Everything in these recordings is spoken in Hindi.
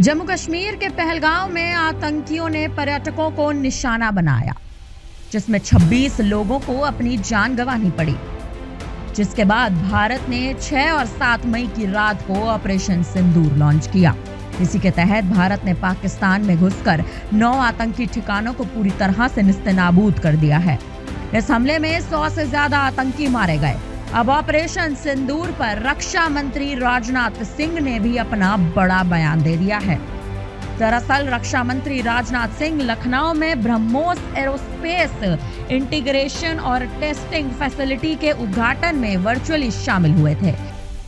जम्मू कश्मीर के पहलगाम में आतंकियों ने पर्यटकों को निशाना बनाया, जिसमें 26 लोगों को अपनी जान गंवानी पड़ी। जिसके बाद भारत ने 6 और 7 मई की रात को ऑपरेशन सिंदूर लॉन्च किया। इसी के तहत भारत ने पाकिस्तान में घुसकर 9 आतंकी ठिकानों को पूरी तरह से निस्तेनाबूद कर दिया है। इस हमले में 100 से ज्यादा आतंकी मारे गए। अब ऑपरेशन सिंदूर पर रक्षा मंत्री राजनाथ सिंह ने भी अपना बड़ा बयान दे दिया है। दरअसल रक्षा मंत्री राजनाथ सिंह लखनऊ में ब्रह्मोस एरोस्पेस इंटीग्रेशन और टेस्टिंग फैसिलिटी के उद्घाटन में वर्चुअली शामिल हुए थे,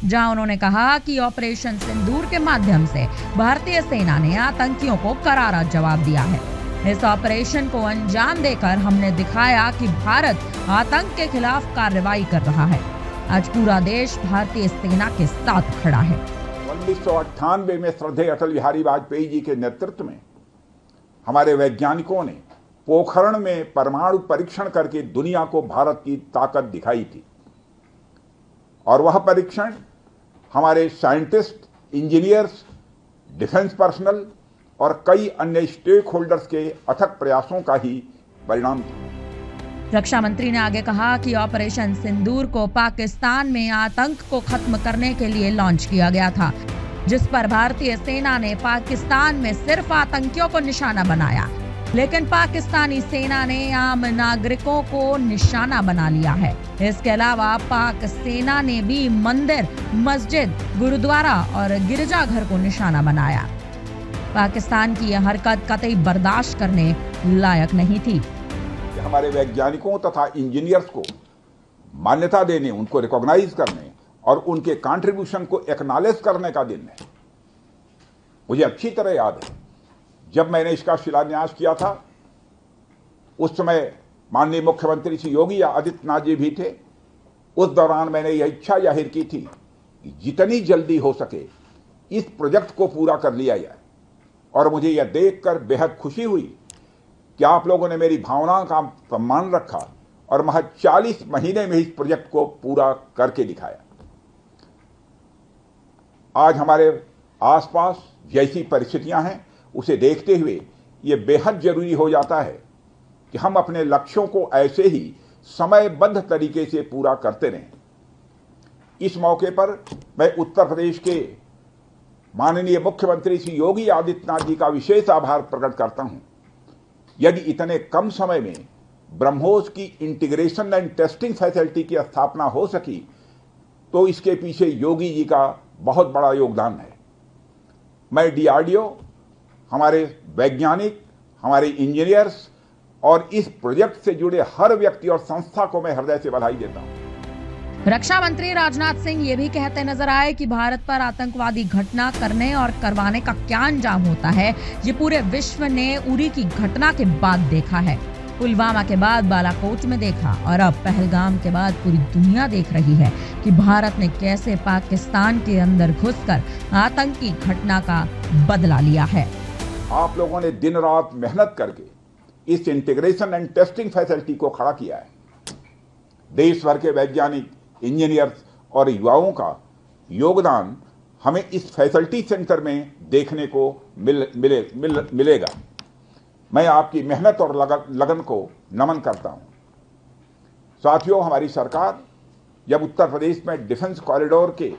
जहां उन्होंने कहा कि ऑपरेशन सिंदूर के माध्यम से भारतीय सेना ने आतंकियों को करारा जवाब दिया है। इस ऑपरेशन को अंजाम देकर हमने दिखाया कि भारत आतंक के खिलाफ कार्रवाई कर रहा है। आज पूरा देश भारतीय सेना के साथ खड़ा है। 1998 में श्रद्धेय अटल बिहारी वाजपेयी जी के नेतृत्व में हमारे वैज्ञानिकों ने पोखरण में परमाणु परीक्षण करके दुनिया को भारत की ताकत दिखाई थी। और वह परीक्षण हमारे साइंटिस्ट, इंजीनियर्स, डिफेंस पर्सनल और कई अन्य स्टेक होल्डर्स के अथक प्रयासों का ही परिणाम था। रक्षा मंत्री ने आगे कहा कि ऑपरेशन सिंदूर को पाकिस्तान में आतंक को खत्म करने के लिए लॉन्च किया गया था, जिस पर भारतीय सेना ने पाकिस्तान में सिर्फ आतंकियों को निशाना बनाया, लेकिन पाकिस्तानी सेना ने आम नागरिकों को निशाना बना लिया है। इसके अलावा पाक सेना ने भी मंदिर, मस्जिद, गुरुद्वारा और गिरजाघर को निशाना बनाया। पाकिस्तान की यह हरकत कतई बर्दाश्त करने लायक नहीं थी। हमारे वैज्ञानिकों तथा इंजीनियर्स को मान्यता देने, उनको रिकॉग्नाइज करने और उनके कंट्रीब्यूशन को एक्नॉलेज करने का दिन है। मुझे अच्छी तरह याद है, जब मैंने इसका शिलान्यास किया था, उस समय माननीय मुख्यमंत्री श्री योगी आदित्यनाथ जी भी थे। उस दौरान मैंने यह इच्छा जाहिर की थी कि जितनी जल्दी हो सके इस प्रोजेक्ट को पूरा कर लिया जाए। और मुझे यह देखकर बेहद खुशी हुई कि आप लोगों ने मेरी भावनाओं का सम्मान रखा और महज 40 महीने में इस प्रोजेक्ट को पूरा करके दिखाया। आज हमारे आसपास जैसी परिस्थितियां हैं, उसे देखते हुए ये बेहद जरूरी हो जाता है कि हम अपने लक्ष्यों को ऐसे ही समयबद्ध तरीके से पूरा करते रहें। इस मौके पर मैं उत्तर प्रदेश के माननीय मुख्यमंत्री श्री योगी आदित्यनाथ जी का विशेष आभार प्रकट करता हूं। यदि इतने कम समय में ब्रह्मोस की इंटीग्रेशन एंड टेस्टिंग फैसिलिटी की स्थापना हो सकी, तो इसके पीछे योगी जी का बहुत बड़ा योगदान है। मैं DRDO, हमारे वैज्ञानिक, हमारे इंजीनियर्स और इस प्रोजेक्ट से जुड़े हर व्यक्ति और संस्था को मैं हृदय से बधाई देता हूं। रक्षा मंत्री राजनाथ सिंह ये भी कहते नजर आए कि भारत पर आतंकवादी घटना करने और करवाने का क्या अंजाम होता है, ये पूरे विश्व ने उरी की घटना के बाद देखा है। पुलवामा के बाद बालाकोट में देखा और अब पहलगाम के बाद पूरी दुनिया देख रही है कि भारत ने कैसे पाकिस्तान के अंदर घुसकर आतंकी घटना का बदला लिया है। आप लोगों ने दिन रात मेहनत करके इस इंटीग्रेशन एंड टेस्टिंग फैसिलिटी को खड़ा किया है। देश भर के वैज्ञानिक, इंजीनियर्स और युवाओं का योगदान हमें इस फैसिलिटी सेंटर में देखने को मिलेगा। मैं आपकी मेहनत और लगन को नमन करता हूं। साथियों, हमारी सरकार जब उत्तर प्रदेश में डिफेंस कॉरिडोर के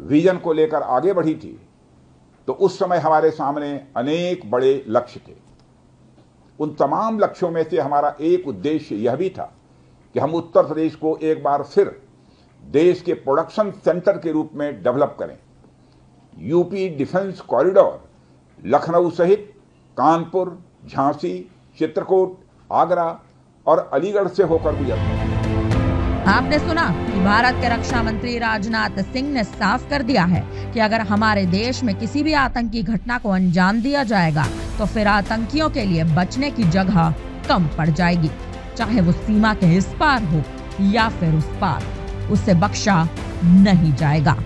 विजन को लेकर आगे बढ़ी थी, तो उस समय हमारे सामने अनेक बड़े लक्ष्य थे। उन तमाम लक्ष्यों में से हमारा एक उद्देश्य यह भी था कि हम उत्तर प्रदेश को एक बार फिर देश के प्रोडक्शन सेंटर के रूप में डेवलप करें। यूपी डिफेंस कॉरिडोर लखनऊ सहित कानपुर, झांसी, चित्रकूट, आगरा और अलीगढ़ से होकर गुजरता है। आपने सुना कि भारत के रक्षा मंत्री राजनाथ सिंह ने साफ कर दिया है कि अगर हमारे देश में किसी भी आतंकी घटना को अंजाम दिया जाएगा, तो फिर आतंकियों के लिए बचने की जगह कम पड़ जाएगी, चाहे वो सीमा के इस पार हो या फिर उस पार, उससे बख्शा नहीं जाएगा।